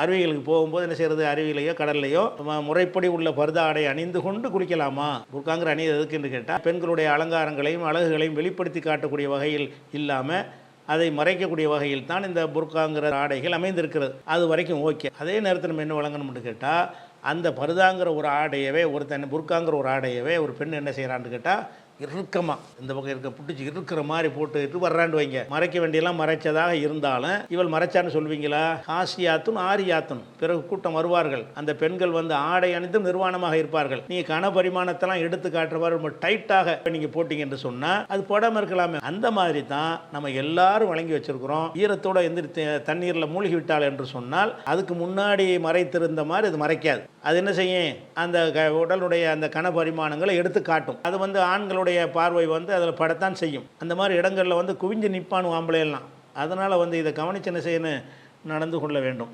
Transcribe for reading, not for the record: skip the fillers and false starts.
அருவிகளுக்கு போகும்போது என்ன செய்கிறது, அருவியிலையோ கடல்லையோ முறைப்படி உள்ள பர்தா ஆடை அணிந்து கொண்டு குளிக்கலாமா? புர்காங்கிற அணி எதுக்குன்னு கேட்டால் பெண்களுடைய அலங்காரங்களையும் அழகுகளையும் வெளிப்படுத்தி காட்டக்கூடிய வகையில் இல்லாமல் அதை மறைக்கக்கூடிய வகையில் தான் இந்த புர்காங்கிற ஆடைகள் அமைந்திருக்கிறது. அது வரைக்கும் ஓகே. அதே நேரத்தில் நம்ம என்ன வழங்கணும்னு கேட்டால், அந்த பர்தாங்கிற ஒரு ஆடையவே புர்காங்கிற ஒரு ஆடையவே ஒரு பெண் என்ன செய்கிறான்னு கேட்டால் இறுக்கமாக இந்த பக்கம் இருக்க புட்டிச்சு இருக்கிற மாதிரி போட்டுட்டு வர்றான்னு வைங்க. மறைக்க வேண்டியெல்லாம் மறைச்சதாக இருந்தாலும் இவள் மறைச்சான்னு சொல்வீங்களா? ஆசியாத்தும் ஆரியாத்தும் பிறகு கூட்டம் வருவார்கள். அந்த பெண்கள் ஆடை அணிந்தும் நிர்வாணமாக இருப்பார்கள். நீங்கள் கன பரிமாணத்தெல்லாம் எடுத்து காட்டுறவாறு ரொம்ப டைட்டாக நீங்கள் போட்டிங்க என்று சொன்னால் அது போடாமல் இருக்கலாமே. அந்த மாதிரி தான் நம்ம எல்லாரும் வழங்கி வச்சிருக்கிறோம். ஈரத்தோடு எந்திரித்து தண்ணீரில் மூழ்கி விட்டால் என்று சொன்னால் அதுக்கு முன்னாடி மறைத்திருந்த மாதிரி அது மறைக்காது. அது என்ன செய்யும், அந்த உடலுடைய அந்த கன பரிமாணங்களை எடுத்து காட்டும். அது ஆண்களுடைய பார்வை அதில் படத்தான் செய்யும். அந்த மாதிரி இடங்களில் குவிஞ்சு நிற்பானு ஆம்பளையெல்லாம். அதனால் இதை கவனிச்சு என்ன செய்யணும், நடந்து கொள்ள வேண்டும்.